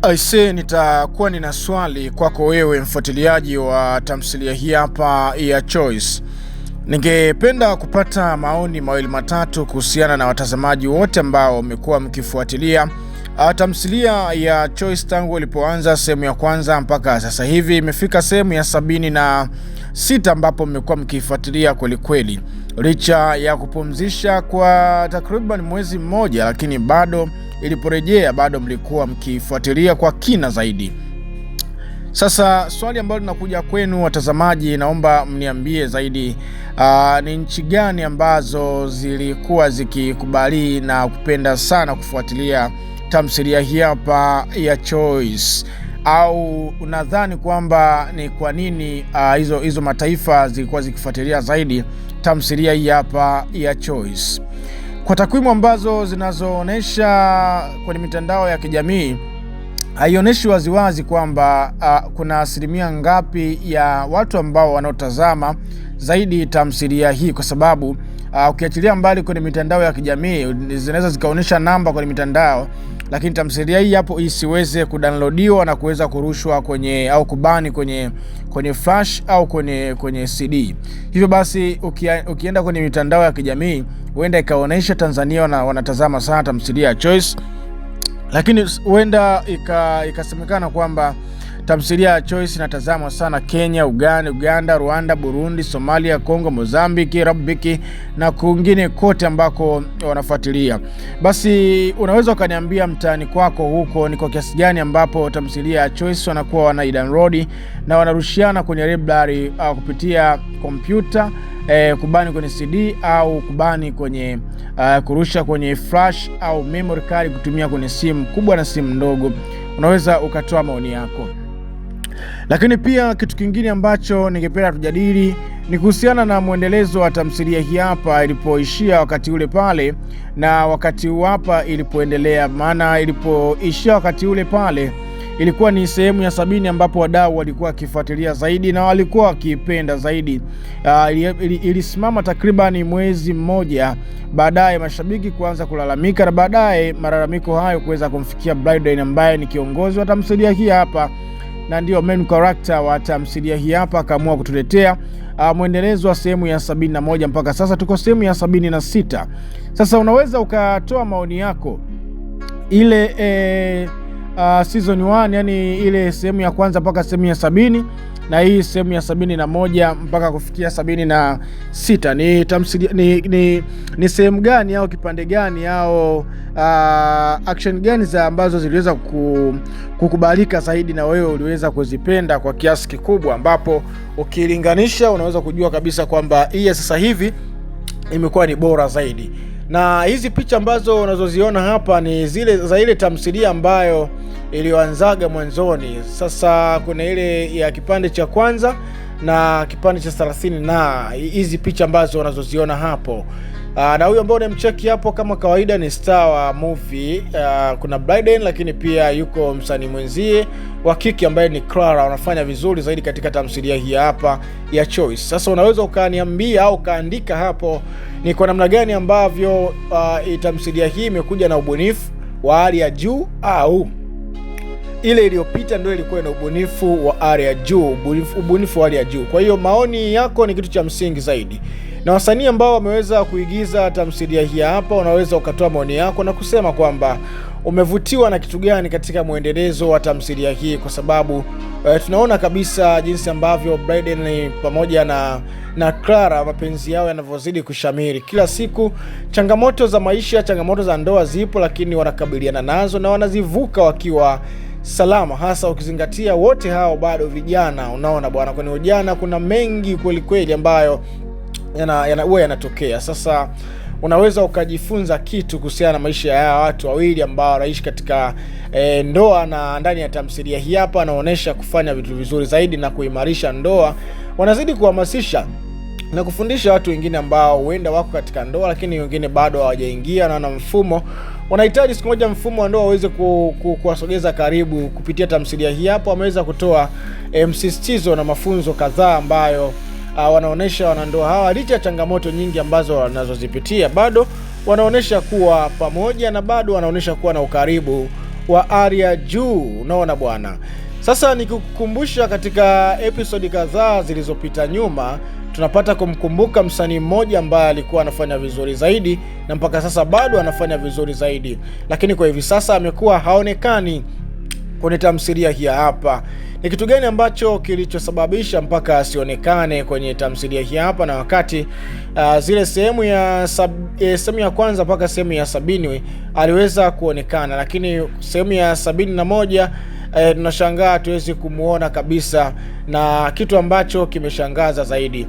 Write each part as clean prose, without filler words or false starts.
Aise, nitakuwa nina swali kwako wewe mfuatiliaji wa tamthilia hii hapa ya Choice. Ningependa kupata maoni mawili matatu kuhusiana na watazamaji wote ambao wamekuwa mkifuatilia tamthilia ya Choice tangu ilipoanza sehemu ya kwanza mpaka sasa hivi imefika sehemu ya 76 ambapo mmekuwa mkifuatilia kweli kweli. Licha ya kupumzisha kwa takriban mwezi mmoja, lakini bado iliporejea bado mlikuwa mkifuatilia kwa kina zaidi. Sasa swali ambalo linakuja kwenu watazamaji, naomba mniambie zaidi ni nchi gani ambazo zilikuwa zikikubali na kupenda sana kufuatilia tamthilia hii hapa ya Choice, au unadhani kwamba ni kwa nini hizo mataifa zilikuwa zikifuatilia zaidi tamthilia hii hapa ya Choice? Kwa takwimu ambazo zinazoonesha kwenye mitandao ya kijamii, haionyeshi waziwazi kwamba kuna asilimia ngapi ya watu ambao wanaotazama zaidi tamthilia hii, kwa sababu ukiachilia mbali kwenye mitandao ya kijamii zinaweza zikaonyesha namba kwenye mitandao, lakini tamthilia hii hapo isiweze kudownloadiwa na kuweza kurushwa kwenye au kubani kwenye flash au kwenye CD. Hivyo basi ukienda kwenye mitandao ya kijamii huenda ikaonyesha Tanzania wanatazama sana tamthilia ya Choice, lakini huenda ikasemekana kwamba tamthilia ya Choice inatazamwa sana Kenya, Uganda, Rwanda, Burundi, Somalia, Kongo, Mozambiki, Rabiki na kwingine kote ambako wanafuatilia. Basi unaweza ukaniambia mtaani kwako huko ni kwa kiasi gani ambapo tamthilia ya Choice wanakuwa wanaidownload na wanarushiana kwenye library kupitia kompyuta, kubani kwenye CD au kubani kwenye kurusha kwenye flash au memory card kutumia kwenye simu kubwa na simu ndogo. Unaweza ukatoa maoni yako. Lakini pia kitu kingine ambacho ningependa tujadili ni kuhusiana na mwendelezo wa tamthilia hii hapa ilipoishia wakati ule pale na wakati hapa ilipoendelea. Maana ilipoishia wakati ule pale ilikuwa ni sehemu ya 70 ambapo wadau walikuwa wakifuatilia zaidi na walikuwa wakipenda zaidi. Ilisimama takriban mwezi mmoja, baadaye mashabiki kuanza kulalamika na baadaye malalamiko hayo kuweza kumfikia Brightline ambaye ni kiongozi wa tamthilia hii hapa na ndio main character wa tamthilia hii hapa, akaamua kutuletea mwendelezo wa sehemu ya 71 mpaka sasa tuko sehemu ya 76. Sasa unaweza ukatoa maoni yako ile season 1, yani ile sehemu ya kwanza mpaka sehemu ya 70 na hii sehemu ya 71 mpaka kufikia 76. Ni tamthilia ni sehemu gani au kipande gani au action gani za ambazo ziliweza kukubalika zaidi na wewe uliweza kuzipenda kwa kiasi kikubwa, ambapo ukilinganisha unaweza kujua kabisa kwamba hii sasa hivi imekuwa ni bora zaidi. Na hizi picha ambazo unazoziona hapa ni zile za ile tamthilia ambayo iliyoanzaga mwanzoni. Sasa kuna ile ya kipande cha kwanza na kipande cha 30 na hizi picha ambazo unazoziona hapo. Na huyo ambao unamcheki hapo kama kawaida ni star wa movie. Kuna Brightline, lakini pia yuko msanii mwenzie wa kike ambaye ni Clara. Wanafanya vizuri zaidi katika tamthilia hii hapa ya Choice. Sasa unaweza ukaniambia au kaandika hapo ni kwa namna gani ambavyo tamthilia hii imekuja na ubunifu wa hali ya juu, au ile iliyopita ndio ilikuwa na ubunifu wa hali ya juu, ubunifu wa hali ya juu. Kwa hiyo maoni yako ni kitu cha msingi zaidi. Na wasanii ambao wameweza kuigiza tamthilia hii hapa, unaweza ukatoa maoni yako na kusema kwamba umevutiwa na kitu gani katika muendelezo wa tamthilia hii, kwa sababu tunaona kabisa jinsi ambavyo Brightline pamoja na Clara mapenzi yao yanavyozidi kushamiri kila siku. Changamoto za maisha, changamoto za ndoa zipo, lakini wanakabiliana nazo na wanazivuka wakiwa salama, hasa ukizingatia wote hao bado vijana. Unaona bwana, kwenye ujana kuna mengi kweli kweli ambayo huwa yanatokea. Sasa unaweza ukajifunza kitu kuhusiana na maisha ya watu wawili ambao wanaishi katika ndoa, na ndani ya tamthilia hii hapa anaonesha kufanya vitu vizuri zaidi na kuimarisha ndoa. Wanazidi kuhamasisha na kufundisha watu wengine ambao huenda wako katika ndoa lakini wengine bado hawajaingia na wana mfumo, wanahitaji siku moja mfumo wa ndoa waweze kuwasogeza karibu. Kupitia tamthilia hii hapo wameweza kutoa msisitizo na mafunzo kadhaa ambayo wanaonesha wanandoa hawa licha ya changamoto nyingi ambazo wanazozipitia bado wanaonesha kuwa pamoja na bado wanaonesha kuwa na ukaribu wa hali ya juu, unaona bwana. Sasa nikikukumbusha, katika episodi kadhaa zilizopita nyuma tunapata kumkumbuka msanii mmoja ambaye alikuwa anafanya vizuri zaidi na mpaka sasa bado anafanya vizuri zaidi, lakini kwa hivi sasa amekuwa haonekani kwenye tamthilia hii hapa. Ni kitu gani ambacho kilichosababisha mpaka asionekane kwenye tamthilia hii hapa, na wakati zile sehemu ya kwanza mpaka sehemu ya 70 aliweza kuonekana, lakini sehemu ya 71 tunashangaa hatuwezi kumuona kabisa, na kitu ambacho kimeshangaza zaidi.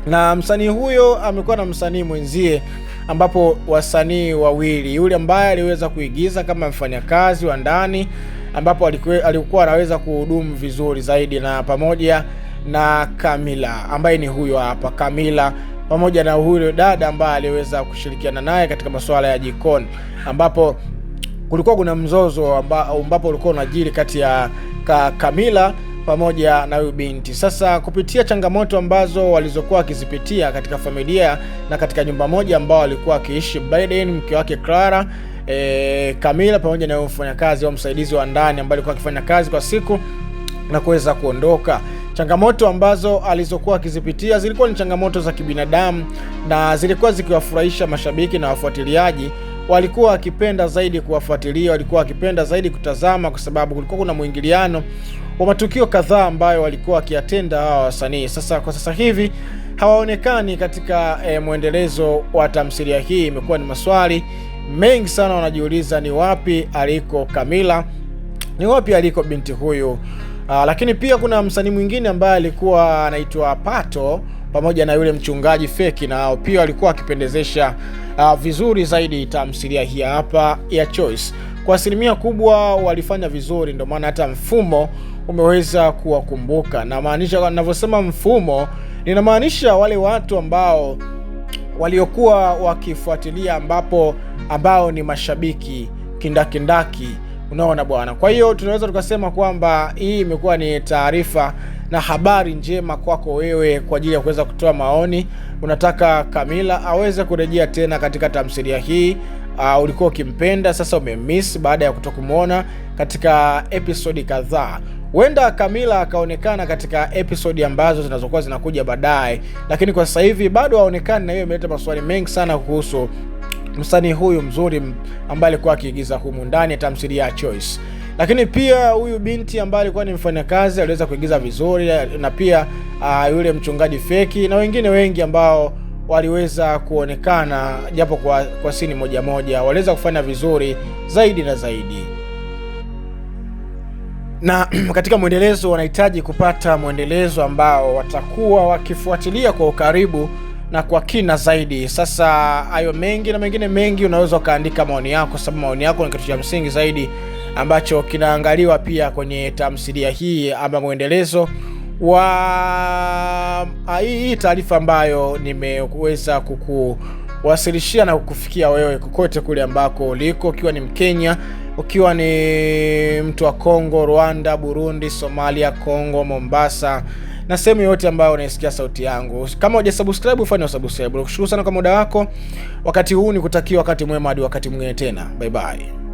Na msanii huyo amekuwa na msanii mwenzie, ambapo wasanii wawili, yule ambaye aliweza kuigiza kama mfanyakazi wa ndani, ambapo alikuwa anaweza kuhudumu vizuri zaidi, na pamoja na Camilla ambaye ni huyo hapa Camilla, pamoja na huyo dada ambaye aliweza kushirikiana naye katika masuala ya jikoni, ambapo kulikuwa kuna mzozo ambapo ulikuwa unajiri kati ya Camilla pamoja na huyu binti. Sasa kupitia changamoto ambazo walizokuwa wakizipitia katika familia na katika nyumba moja ambao walikuwa akiishi Biden, mke wake Clara, Camilla pamoja na mfanyakazi au msaidizi wa ndani ambaye alikuwa akifanya kazi kwa siku na kuweza kuondoka. Changamoto ambazo alizokuwa akizipitia zilikuwa ni changamoto za kibinadamu, na zilikuwa zikiwafurahisha mashabiki na wafuatiliaji. Walikuwa wakipenda zaidi kuwafuatilia, walikuwa wakipenda zaidi kutazama, kwa sababu kulikuwa kuna mwingiliano wa matukio kadhaa ambayo walikuwa wakiyatenda hawa wasanii. Sasa kwa sasa hivi hawaonekani katika mwendelezo wa tamthilia hii. Imekuwa ni maswali mengi sana, wanajiuliza ni wapi aliko Camilla, ni wapi aliko binti huyu. Lakini pia kuna msanii mwingine ambaye alikuwa anaitwa Pato pamoja na yule mchungaji Feki, na pia walikuwa akipendezesha vizuri zaidi tamthilia hii hapa ya Choice. Kwa asilimia kubwa walifanya vizuri, ndio maana hata mfumo umeweza kuwakumbuka. Na maanisha, ninavyosema mfumo, ninamaanisha wale watu ambao waliokuwa wakifuatilia, ambao ni mashabiki kindakindaki, unaona bwana. Kwa hiyo tunaweza tukasema kwamba hii imekuwa ni taarifa na habari njema kwako wewe kwa ajili ya kuweza kutoa maoni. Unataka Camilla aweze kurejea tena katika tamthilia hii, ulikuwa ukimpenda, sasa umemiss baada ya kutokumuona katika episodi kadhaa. Huenda Camilla akaonekana katika episodi ambazo zinazokuwa zinakuja baadaye, lakini kwa sasa hivi bado haonekani, na hiyo imeleta maswali mengi sana kuhusu msanii huyu mzuri ambaye alikuwa akiigiza humu ndani ya tamthilia ya Choice. Lakini pia huyu binti ambaye alikuwa ni mfanyakazi aliweza kuigiza vizuri, na pia yule mchungaji Feki na wengine wengi ambao waliweza kuonekana japo kwa sini moja moja, waliweza kufanya vizuri zaidi na zaidi. Na katika mwendelezo wanahitaji kupata mwendelezo ambao watakuwa wakifuatilia kwa ukaribu na kwa kina zaidi. Sasa hayo mengi na mengine mengi, unaweza ukaandika maoni yako, sababu maoni yako ni kitu cha msingi zaidi ambacho kinaangaliwa pia kwenye tamthilia hii ama mwendelezo wa hii taarifa ambayo nimeweza kukuwasilishia na kukufikia wewe kokote kule ambako uliko, ukiwa ni Mkenya, ukiwa ni mtu wa Kongo, Rwanda, Burundi, Somalia, Kongo, Mombasa na sehemu yote ambayo unaisikia sauti yangu. Kama hujasubscribe, ufanye subscribe. Nakushukuru sana kwa muda wako. Wakati huu ni kutakia wakati mwema hadi wakati mwingine tena. Bye bye.